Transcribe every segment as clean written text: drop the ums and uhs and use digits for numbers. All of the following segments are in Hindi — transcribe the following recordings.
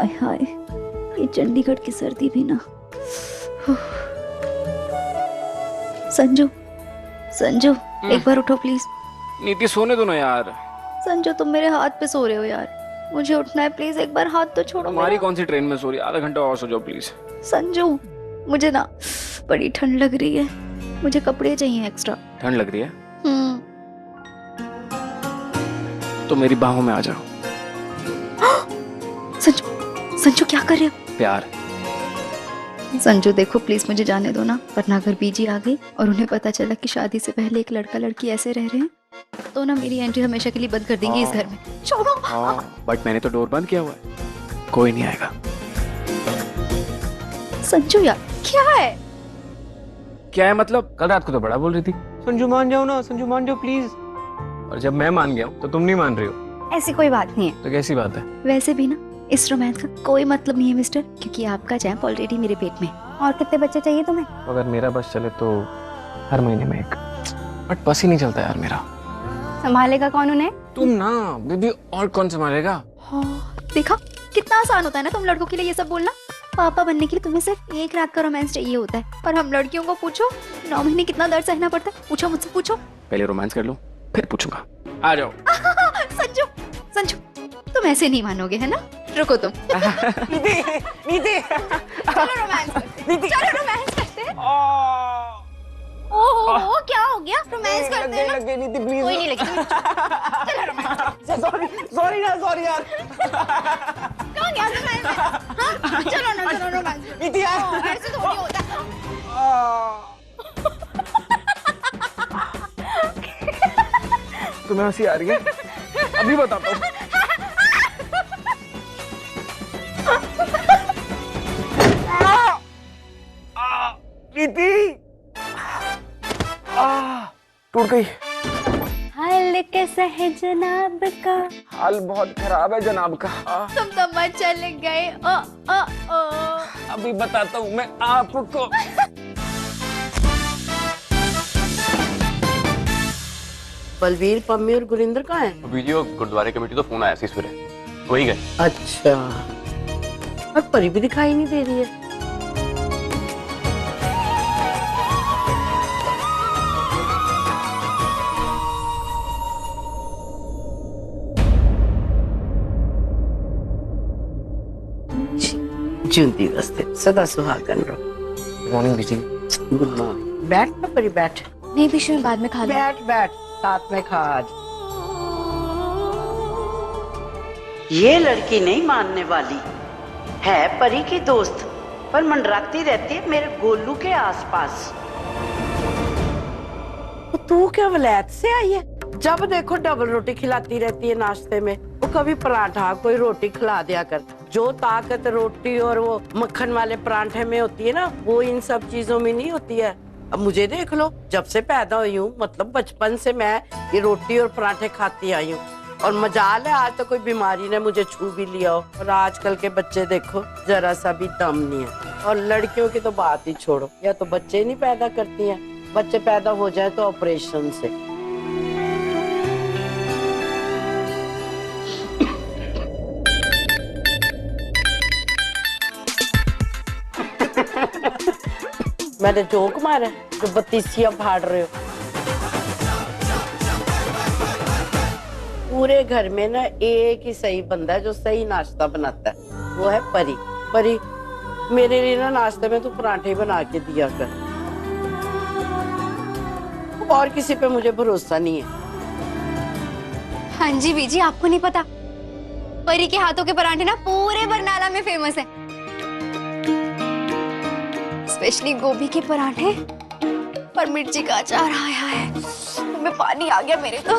हाय हाय, ये चंडीगढ़ की सर्दी भी ना। संजू, संजू एक बार उठो प्लीज। नीति सोने दो ना यार। संजू तुम मेरे हाथ पे सो रहे हो यार, मुझे उठना है प्लीज, एक बार हाथ तो छोड़ो हमारी मेरा। कौन सी ट्रेन में सो रही है? आधा घंटा और सो जाओ प्लीज। संजू मुझे ना बड़ी ठंड लग रही है, मुझे कपड़े चाहिए एक्स्ट्रा। ठंड लग रही है तो मेरी बाहों में आ जाओ। संजू, संजू क्या कर रहे हो? प्यार। संजू देखो प्लीज मुझे जाने दो ना, वरना अगर बीजी आ गई और उन्हें पता चला कि शादी से पहले एक लड़का लड़की ऐसे रह रहे हैं तो ना मेरी एंट्री हमेशा के लिए बंद कर देंगे इस घर में। छोड़ो। बट मैंने तो डोर बंद किया हुआ है, कोई नहीं आएगा। संजू यार क्या है? क्या है मतलब? कल रात को तो बड़ा बोल रही थी संजू मान जाओ ना, संजू मान जाओ प्लीज। और जब मैं मान गया हूँ तो तुम नहीं मान रही हो। ऐसी कोई बात नहीं है। तो कैसी बात है? वैसे भी ना इस रोमांस का कोई मतलब नहीं है मिस्टर, क्योंकि आपका जैम्प ऑलरेडी मेरे पेट में। और कितने बच्चे चाहिए तुम्हें? अगर मेरा बस चले तो हर महीने में एक, बट बस ही नहीं चलता यार मेरा। संभालेगा कौन उन्हें? तुम ना बेबी, और कौन संभालेगा? हाँ, देखा कितना आसान होता है ना तुम लड़कों के लिए ये सब बोलना। पापा बनने के लिए तुम्हें सिर्फ एक रात का रोमांस चाहिए होता है, और हम लड़कियों को पूछो 9 महीने कितना दर्द सहना पड़ता है। पूछो मुझसे, पूछो। पहले रोमांस कर लो फिर पूछूंगा। आ जाओ। संजू, संजू तुम ऐसे नहीं मानोगे है ना, रुको तुम। नीति, नीति। चलो रोमांस करते हैं, चलो रोमांस करते हैं। ओहो क्या हो गया? रोमांस करते हैं ना। लग गई नीति प्लीज। कोई नहीं लगी। चलो रोमांस। सॉरी सॉरी ना, सॉरी यार। कौन यार रोमांस? हाँ चलो ना, चलो रोमांस। नीति यार ऐसे थोड़ी होता है। तुम्हें हंसी आ रही है? अभी बताता हूँ। नीति टूट गई। हाल कैसा है जनाब का? हाल बहुत खराब है जनाब का। तुम तो मत चले गए। ओ ओ ओ अभी बताता हूँ मैं आपको। बलवीर, पम्मी और गुरिंदर कहाँ हैं? अभी जो गुरुद्वारे कमेटी तो फोन आया सी सवेरे, वही गए। अच्छा, और परी भी दिखाई नहीं दे रही है। जूती बसते सदा सुहागन रहो। Morning busy. Good morning. बैठ ना परी, बैठ। नहीं बीच में बाद में खा लो। बैठ बैठ, साथ में खा आज। ये लड़की नहीं मानने वाली है, परी की दोस्त, पर मंडराती रहती है मेरे गोलू के आसपास। तो तू क्या वलैत से आई है? जब देखो डबल रोटी खिलाती रहती है नाश्ते में। वो कभी पराठा, कोई रोटी खिला दिया कर। जो ताकत रोटी और वो मक्खन वाले पराठे में होती है ना, वो इन सब चीजों में नहीं होती है। अब मुझे देख लो, जब से पैदा हुई हूँ, मतलब बचपन से मैं ये रोटी और पराठे खाती आई हूँ। और मजाल है आज तो कोई बीमारी ने मुझे छू भी लिया हो। और आजकल के बच्चे देखो, जरा सा भी दम नहीं है। और लड़कियों की तो बात ही छोड़ो, या तो बच्चे नहीं पैदा करती हैं, बच्चे पैदा हो जाए तो ऑपरेशन से। मैंने जोक मारा जो बत्तीसिया फाड़ रहे हो। पूरे घर में ना एक ही सही बंदा है जो सही नाश्ता बनाता है, वो है परी। परी मेरे लिए ना नाश्ते में तू पराठे बना के दिया कर। और किसी पे मुझे भरोसा नहीं है। हाँ जी बीजी, आपको नहीं पता, परी के हाथों के पराठे ना पूरे बरनाला में फेमस है। स्पेशली गोभी के पराठे और मिर्ची का अचार। हाय हाय, मुंह में पानी आ गया मेरे तो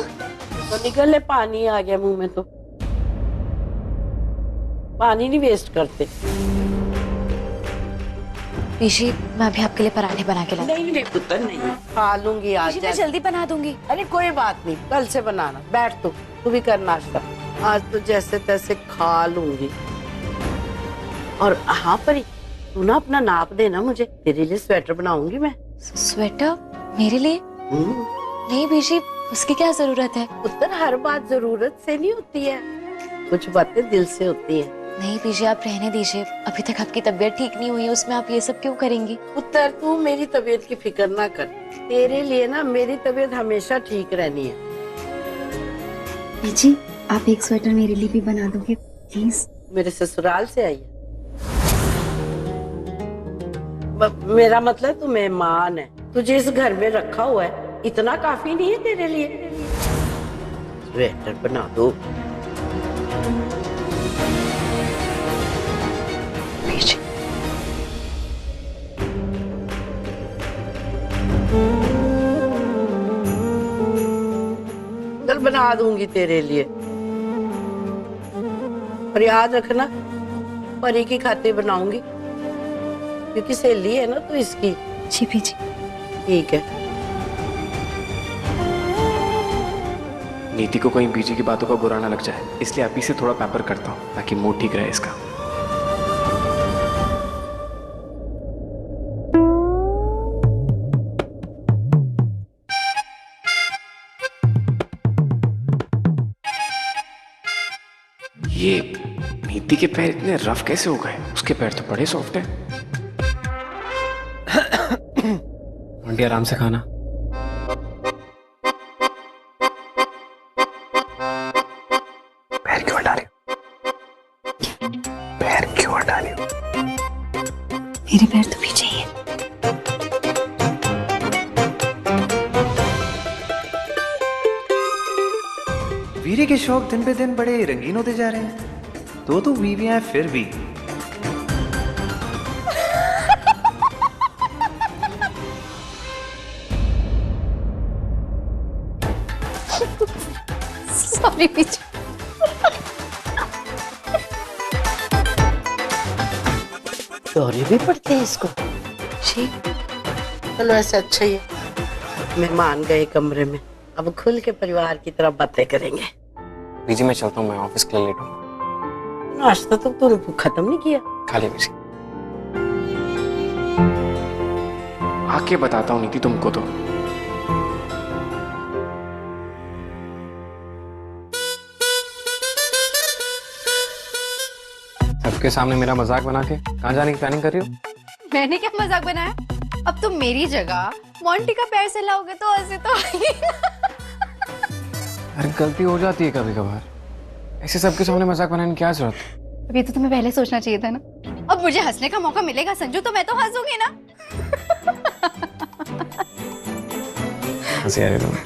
निकल ले, पानी आ गया मुंह में तो। पानी नहीं वेस्ट करते। बीजी मैं अभी आपके लिए पराठे बना के लाती हूँ। नहीं नहीं पुत्र, नहीं खा लूंगी आज। मैं जल्दी बना दूंगी। अरे कोई बात नहीं, कल से बनाना। बैठ तू भी कर नाश्ता। आज तो जैसे तैसे खा लूंगी। और हाँ परी, तू ना अपना नाप देना मुझे, तेरे लिए स्वेटर बनाऊंगी मैं। स्वेटर मेरे लिए? नहीं बीजी, उसकी क्या जरूरत है? पुत्र हर बात जरूरत से नहीं होती है, कुछ बातें दिल से होती है। नहीं पीजिए, आप रहने दीजिए। अभी तक आपकी तबीयत ठीक नहीं हुई है, उसमें आप ये सब क्यों करेंगी? उत्तर, तू मेरी तबीयत की फिक्र ना कर। तेरे लिए ना मेरी तबीयत हमेशा ठीक रहनी है। बीजी, आप एक स्वेटर मेरे लिए भी बना दोगे प्लीज? मेरे ससुराल से आई है। मेरा मतलब तू मेहमान है, तुझे इस घर में रखा हुआ है, इतना काफी नहीं है तेरे लिए? स्वेटर बना दो। कल बना दूंगी तेरे लिए, और याद रखना परी की खातिर बनाऊंगी, क्योंकि सहेली है ना तू इसकी। जी बीजी। ठीक है। नीति को कहीं बीजी की बातों का बुरा ना लग जाए, इसलिए अभी से थोड़ा पैम्पर करता हूँ ताकि मूड ठीक रहे इसका। ये नीति के पैर इतने रफ कैसे हो गए? उसके पैर तो बड़े सॉफ्ट है। आंटी आराम से खाना। पैर क्यों हटा रही हो? पैर क्यों हटा रही हो? मेरे पैर तो पीछे ही है। वीरे के शौक दिन पे दिन बड़े रंगीन होते जा रहे हैं। तो बीवियां हैं फिर भी। सॉरी बीजी। दौरे भी पड़ते हैं इसको? जी। चलो ऐसे अच्छा ही है, मेहमान गए कमरे में, अब खुल के परिवार की तरफ बातें करेंगे। बीजी मैं चलता हूँ, मैं ऑफिस के लिए लेट हूँ। नाश्ता तो तूने खत्म नहीं किया। खा लिया बीजी। आके बताता हूँ नीति तुमको तो। सबके सामने मेरा मजाक बना के कहाँ जाने की प्लानिंग कर रही हो? मैंने क्या मजाक बनाया? अब तुम मेरी जगह मोंटी का पैर से लाओगे तो ऐसे तो अरे गलती हो जाती है कभी कभार, ऐसे सबके सामने मजाक बनाने की क्या जरूरत है? अभी तो तुम्हें पहले सोचना चाहिए था ना। अब मुझे हंसने का मौका मिलेगा संजू तो मैं तो हंसूंगी ना। हंसी आ रही तुम्हें?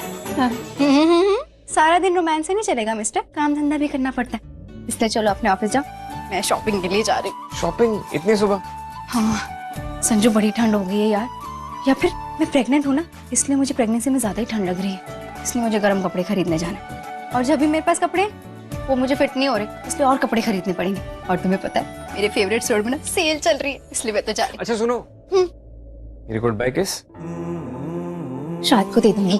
सारा दिन रोमांस से नहीं चलेगा मिस्टर, काम धंधा भी करना पड़ता है। इसलिए चलो अपने ऑफिस जाओ, मैं शॉपिंग के लिए जा रही हूँ। शॉपिंग इतनी सुबह? हाँ संजू, बड़ी ठंड हो गई है यार, या फिर मैं प्रेग्नेंट हूँ ना, इसलिए मुझे प्रेगनेंसी में ज्यादा ही ठंड लग रही है, इसलिए मुझे गर्म कपड़े खरीदने जाना है। और जब भी मेरे पास कपड़े वो मुझे फिट नहीं हो रहे, इसलिए और कपड़े खरीदने पड़ेंगे। और तुम्हें पता है मेरे फेवरेट स्टोर में ना सेल चल रही है, इसलिए मैं तो जा रही अच्छा सुनो, मेरी गुड बाय किस हूँ। शायद को दे दूंगी।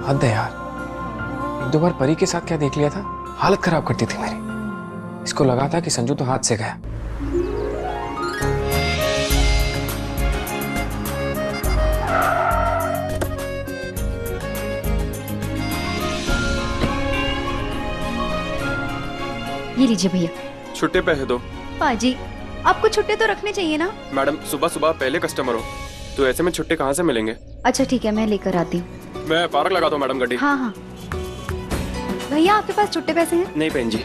हद है यार, एक दो बार परी के साथ क्या देख लिया था, हालत खराब करती थी मेरी। इसको लगा था कि संजू तो हाथ से गया। ये लीजिए भैया। छुट्टे पैसे दो। पाजी, आपको छुट्टे तो रखने चाहिए ना। मैडम सुबह सुबह पहले कस्टमर हो, तो ऐसे में छुट्टे कहाँ से मिलेंगे? अच्छा ठीक है, मैं लेकर आती हूँ। मैं पार्क लगाता हूँ मैडम गाड़ी। हाँ हाँ भैया, आपके पास छुट्टे पैसे हैं? नहीं बहन जी।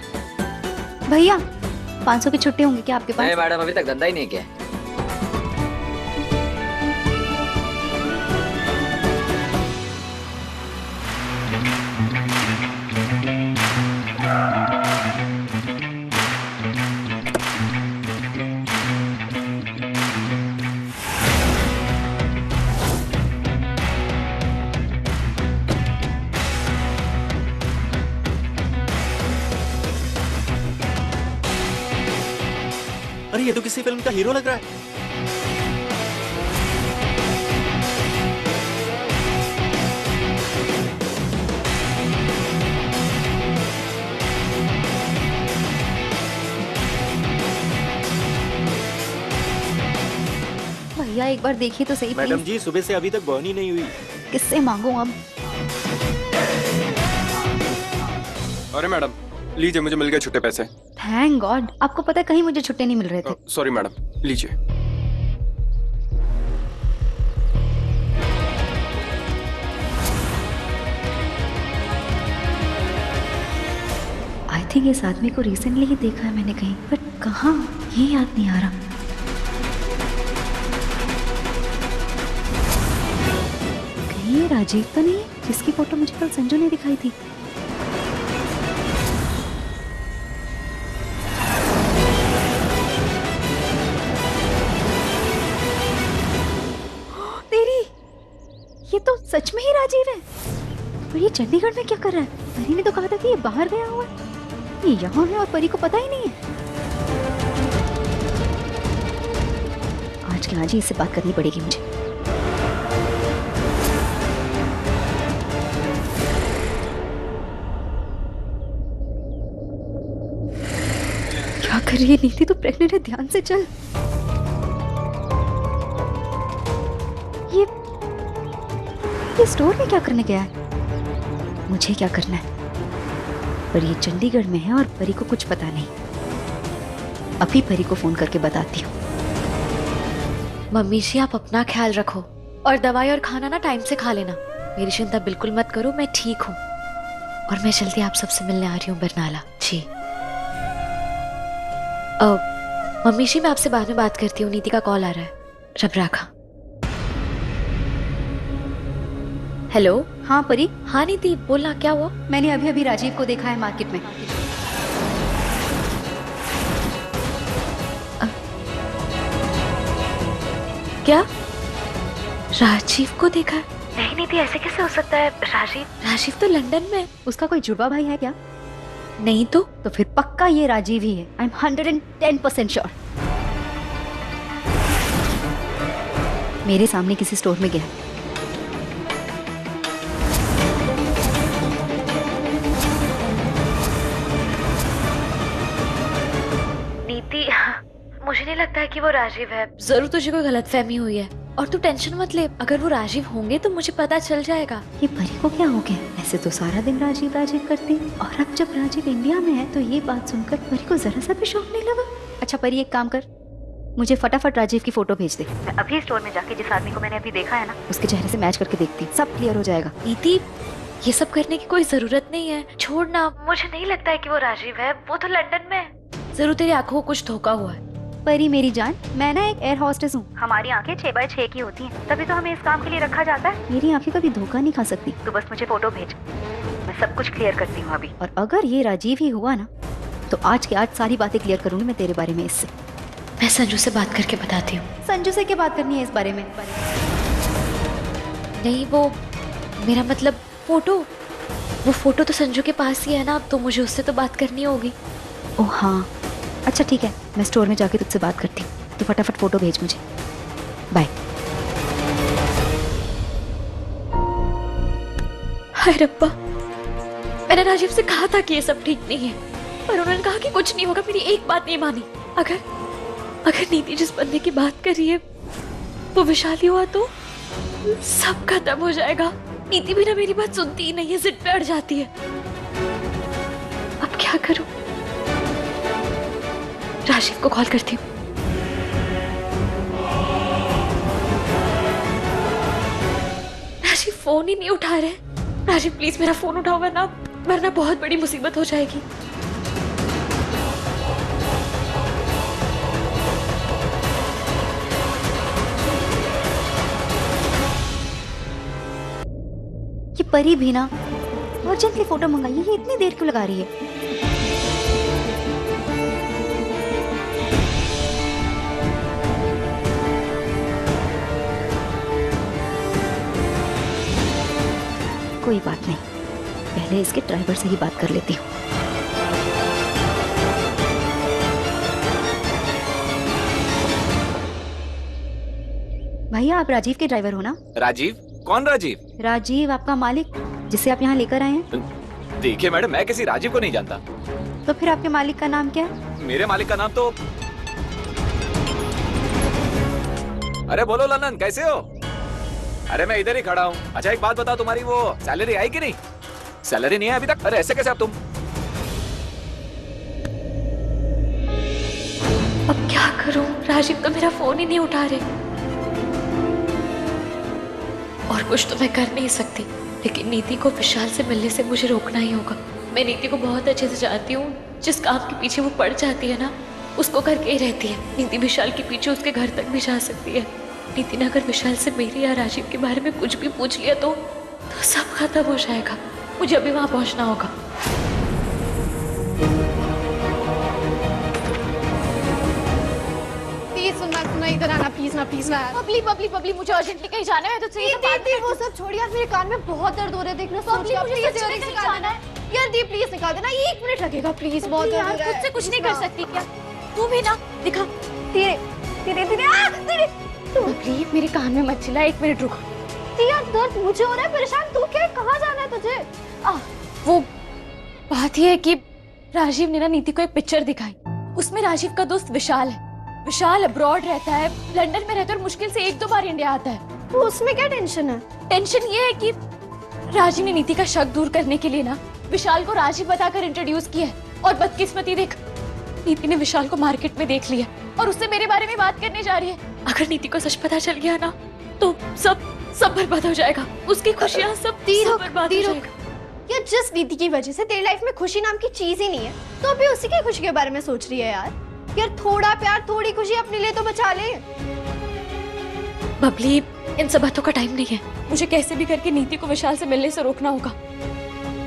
भैया 500 की छुट्टी होंगी क्या आपके पास? नहीं मैडम, अभी तक धंधा ही नहीं किया। अरे ये तो किसी फिल्म का हीरो लग रहा है। भैया एक बार देखिए तो सही मैडम प्लीज। जी, सुबह से अभी तक बर्न ही नहीं हुई। किससे मांगू अब? अरे मैडम, लीजिए, मुझे मिल गए छुट्टे पैसे। Thank God. आपको पता है कहीं मुझे छुट्टे नहीं मिल रहे थे। सॉरी मैडम, लीजिए। आई थिंक इस आदमी को रिसेंटली ही देखा है मैंने कहीं, बट कहाँ ये याद नहीं आ रहा। कहीं ये राजीव तो नहीं है जिसकी फोटो मुझे कल संजू ने दिखाई थी? तेरी, ये तो सच में ही राजीव है। पर ये चंडीगढ़ में क्या कर रहा है? परी ने तो कहा था कि ये बाहर गया हुआ है। ये यहाँ है और परी को पता ही नहीं है। आज के आज ही इससे बात करनी पड़ेगी मुझे। क्या कर रही है नीति? तो प्रेग्नेंट है, ध्यान से चल। ये स्टोर में क्या करने गया है? मुझे क्या करना है? पर ये चंडीगढ़ में है और परी को कुछ पता नहीं। अभी परी को फोन करके बताती हूँ। मम्मी जी, आप अपना ख्याल रखो और दवाई और खाना ना टाइम से खा लेना। मेरी चिंता बिल्कुल मत करो, मैं ठीक हूँ। और मैं जल्दी आप सबसे मिलने आ रही हूँ बरनाला जी। मम्मी जी, मैं आपसे बाद में बात करती हूँ, नीति का कॉल आ रहा है। रब राखा। हेलो। हाँ परी। हाँ नीति, बोलना, क्या हुआ? मैंने अभी अभी राजीव को देखा है मार्केट में। क्या? राजीव को देखा है? नहीं नीति, ऐसे कैसे हो सकता है? राजीव तो लंदन में। उसका कोई जुड़वा भाई है क्या? नहीं तो फिर पक्का ये राजीव ही है। I am 110% sure. मेरे सामने किसी स्टोर में गया। नीति, मुझे नहीं लगता है कि वो राजीव है। जरूर तुझे कोई गलतफहमी हुई है। और तू टेंशन मत ले, अगर वो राजीव होंगे तो मुझे पता चल जाएगा। ये परी को क्या हो गया? ऐसे तो सारा दिन राजीव राजीव करती, और अब जब राजीव इंडिया में है तो ये बात सुनकर परी को जरा सा भी शौक नहीं लगा। अच्छा परी, एक काम कर, मुझे फटाफट राजीव की फोटो भेज दे। मैं अभी स्टोर में जाके जिस आदमी को मैंने अभी देखा है ना, उसके चेहरे से मैच करके देखती, सब क्लियर हो जाएगा। नीति, ये सब करने की कोई जरूरत नहीं है, छोड़ना। मुझे नहीं लगता है कि वो राजीव है, वो तो लंदन में है। जरूर तेरी आंखों को कुछ धोखा हुआ है। परी मेरी जान, मैं ना एक एयर हॉस्टेस हूँ। हमारी आंखें 6x6 की होती हैं, तभी तो हमें इस काम के लिए रखा जाता है। मेरी आंखें कभी धोखा नहीं खा सकती। तो बस मुझे फोटो भेज, मैं सब कुछ क्लियर करती हूँ अभी। और अगर ये राजीव ही हुआ ना, तो आज के आज सारी बातें क्लियर करूंगी मैं तेरे बारे में इससे। मैं संजू से बात करके बताती हूँ। संजू से क्या बात करनी है इस बारे में? नहीं, वो मेरा मतलब वो फोटो तो संजू के पास ही है ना, तो मुझे उससे तो बात करनी होगी। ओह हाँ, अच्छा ठीक है, मैं स्टोर में जाके तुझसे बात करती हूँ। तो फटाफट फोटो भेज मुझे। बाय। हाय रब्बा, मैंने राजीव से कहा था कि ये सब ठीक नहीं है, पर उन्होंने कहा कि कुछ नहीं होगा। मेरी एक बात नहीं मानी। अगर नीति जिस बंदे की बात कर रही है वो विशाली हुआ तो सब खत्म हो जाएगा। नीति भी ना मेरी बात सुनती ही नहीं है, जिद पे अड़ जाती है। अब क्या करूं? राजीव को कॉल करती हूँ। राजीव फोन ही नहीं उठा रहे। राजीव प्लीज मेरा फोन उठाओ, वरना बहुत बड़ी मुसीबत हो जाएगी। ये परी भी ना अर्जेंटली फोटो मंगाई है, ये इतनी देर क्यों लगा रही है? कोई बात नहीं, पहले इसके ड्राइवर से ही बात कर लेती हूँ। भैया आप राजीव के ड्राइवर हो ना? राजीव? कौन राजीव? राजीव आपका मालिक, जिसे आप यहाँ लेकर आए हैं। देखिए मैडम, मैं किसी राजीव को नहीं जानता। तो फिर आपके मालिक का नाम क्या है? मेरे मालिक का नाम तो... अरे बोलो ललन, कैसे हो? अरे मैं इधर ही खड़ा हूँ। अच्छा एक बात बताओ, तुम्हारी वो सैलरी आई कि नहीं? सैलरी नहीं है अभी तक? अरे ऐसे कैसे आप तुम? क्या करूं? राजीव तो मेरा फोन ही नहीं उठा रहे। और कुछ तो मैं कर नहीं सकती, लेकिन नीति को विशाल से मिलने से मुझे रोकना ही होगा। मैं नीति को बहुत अच्छे से जानती हूँ। जिस काम के पीछे वो पड़ जाती है ना, उसको करके ही रहती है। नीति विशाल के पीछे उसके घर तक भी जा सकती है। नीति ने अगर विशाल से मेरे या राजीव के बारे में कुछ भी पूछ लिया तो सब खत्म हो जाएगा। मुझे अभी वहां पहुंचना होगा। प्लीज सुनना, इधर आना प्लीज ना बबली बबली बबली, मुझे अर्जेंटली कहीं जाना है। तो दी वो सब छोड़ यार, मेरे कान में बहुत दर्द हो रहा है। देखना बबली, मुझे सच में कहीं जाना है। यार दी प्लीज निकाल देना, 1 मिनट लगेगा प्लीज। बहुत दर्द हो रहा है। खुद से कुछ नहीं कर सकती क्या? तू भी ना दिखा। धीरे धीरे धीरे। बबली मेरे कान में मत चिल्ला, 1 मिनट रुक। यार दर्द मुझे हो रहा है, परेशान तू क्या? कहाँ जाना है तुझे? वो बात ये है कि राजीव ने ना नीति को एक पिक्चर दिखाई। उसमें राजीव का दोस्त विशाल है। विशाल अब्रॉड रहता है, लंदन में रहता है और मुश्किल से 1-2 बार इंडिया आता है। तो उसमें क्या टेंशन है? टेंशन ये है कि राजीव ने नीति का शक दूर करने के लिए ना विशाल को राजीव बताकर इंट्रोड्यूस किया है। और बदकिस्मती देख, नीति ने विशाल को मार्केट में देख लिया और उससे मेरे बारे में बात करने जा रही है। अगर नीति को सच पता चल गया ना तो सब बर्बाद हो जाएगा। उसकी खुशियाँ सब बर्बाद हो जाएगा। यार जिस नीति की वजह से तेरी लाइफ में खुशी नाम की चीज ही नहीं है, तो अभी उसी की खुशी के बारे में सोच रही है यार। यार थोड़ा प्यार, थोड़ी खुशी अपने लिए तो बचा ले। बबली, इन सब बातों का टाइम नहीं है। मुझे कैसे भी करके नीति को विशाल से मिलने से रोकना होगा।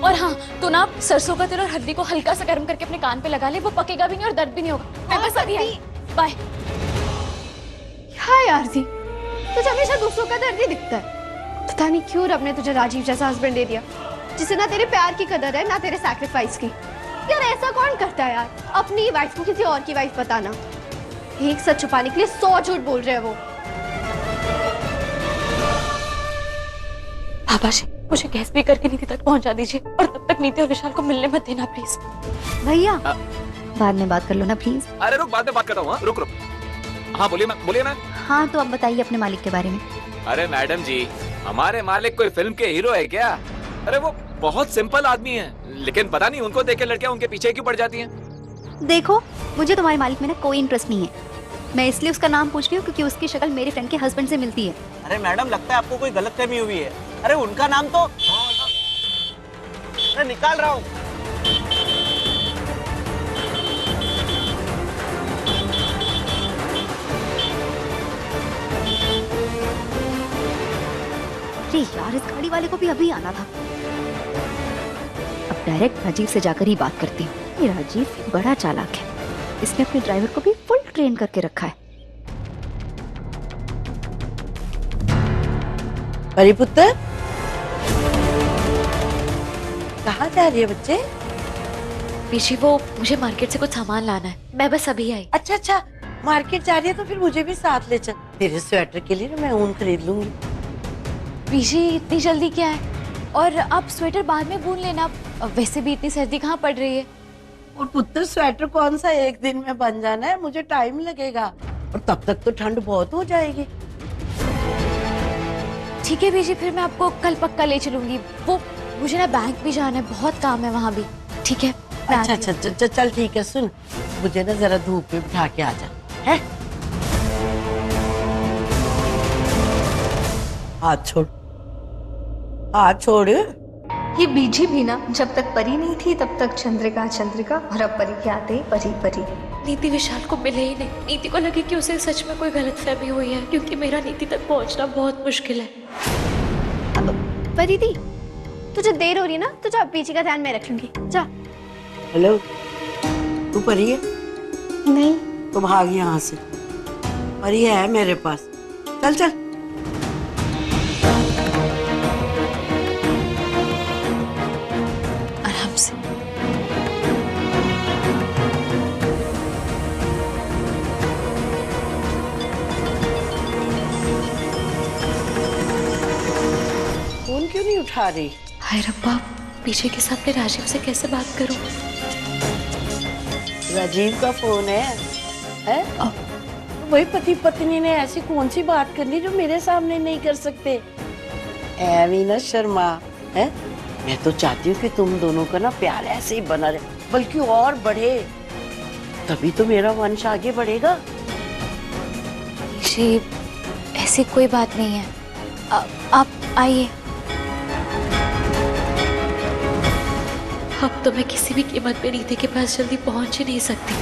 और हाँ, तो ना सरसों का तेल और हल्दी को हल्का सा गर्म करके अपने कान पे लगा ले। वो पकेगा भी नहीं और दर्द भी नहीं होगा। मैं बस अभी आई। बाय। क्या यार जी, तुझे हमेशा दूसरों का दर्द ही दिखता है। पता नहीं क्यों रब ने तुझे राजीव जैसा हस्बैंड दे दिया, जिसे ना तेरे प्यार की कदर है ना तेरे सैक्रिफाइस की। यार ऐसा कौन करता है यार? अपनी वाइफ को किसी और की वाइफ बताना। एक सच छुपाने के लिए 100 झूठ बोल रहे हैं वो। पापा जी, मुझे गैस भी करके नीति तक पहुंचा दीजिए और तब तक नीति और विशाल को मिलने मत देना प्लीज। भैया बाद में बात कर लो ना प्लीज। अरे रुक, बाद में बात करता हूँ। रुक। हाँ बोलिए मैम। हाँ तो अब बताइए अपने मालिक के बारे में। अरे मैडम जी, हमारे मालिक कोई फिल्म के हीरो है क्या? अरे वो बहुत सिंपल आदमी है, लेकिन पता नहीं उनको देख के लड़कियां उनके पीछे क्यों पड़ जाती हैं। देखो, मुझे तुम्हारे मालिक में ना कोई इंटरेस्ट नहीं है। मैं इसलिए उसका नाम पूछ रही हूँ क्योंकि उसकी शक्ल मेरे फ्रेंड के हस्बैंड से मिलती है। अरे मैडम, लगता है आपको कोई गलतफहमी हुई है। अरे उनका नाम तो मैं निकाल रहा हूँ। अरे यार, इस गाड़ी वाले को भी अभी आना था। अब डायरेक्ट राजीव से जाकर ही बात करती हूँ। ये राजीव बड़ा चालाक है, इसने अपने ड्राइवर को भी फुल ट्रेन करके रखा है। परी पुत्र, कहाँ जा रही है बच्चे? पीछे वो मुझे मार्केट से कुछ सामान लाना है। मैं बस अभी आई। अच्छा, मार्केट जा रही है तो फिर मुझे भी साथ ले चल। तेरे स्वेटर के लिए मैं ऊन खरीद लूंगी। पीछे इतनी जल्दी क्या है? और आप स्वेटर बाद में बुन लेना, वैसे भी इतनी सर्दी कहाँ पड़ रही है। और पुत्र, स्वेटर कौन सा 1 दिन में बन जाना है, मुझे टाइम लगेगा और तब तक तो ठंड बहुत हो जाएगी। ठीक है बीजी, फिर मैं आपको कल पक्का ले चलूंगी। वो मुझे ना बैंक भी जाना है, बहुत काम है वहाँ भी। ठीक है? अच्छा, चल ठीक है। सुन, मुझे ना जरा धूप में बिठा के आ जा, है? हाथ छोड़। ये बीजी भी ना जब तक परी नहीं थी तब तक चंद्रिका, और अब परी के आते ही परी। नीति विशाल को मिले ही नहीं। नीति को लगे कि उसे सच में कोई गलतफहमी हुई है, क्योंकि मेरा नीति तक पहुंचना बहुत मुश्किल है। परी दी, तुझे देर हो रही है ना, तो जा, पीछे का ध्यान मैं रख लूंगी। जा। हेलो, तू परी है? नहीं। तो भाग यहाँ से। परी है मेरे पास। चल। आराम से। फोन क्यों नहीं उठा रही? हाय रब्बा, पीछे के सामने राजीव से कैसे बात करूं? राजीव का फोन है? वही पति पत्नी ने ऐसी कौन सी बात करनी जो मेरे सामने नहीं कर सकते? ऐवी ना शर्मा है। मैं तो चाहती हूँ कि तुम दोनों का ना प्यार ऐसे ही बना रहे, बल्कि और बढ़े, तभी तो मेरा वंश आगे बढ़ेगा। जी ऐसी कोई बात नहीं है, आप आइए। अब तो मैं किसी भी कीमत पे नीति के पास जल्दी पहुंच ही नहीं सकती।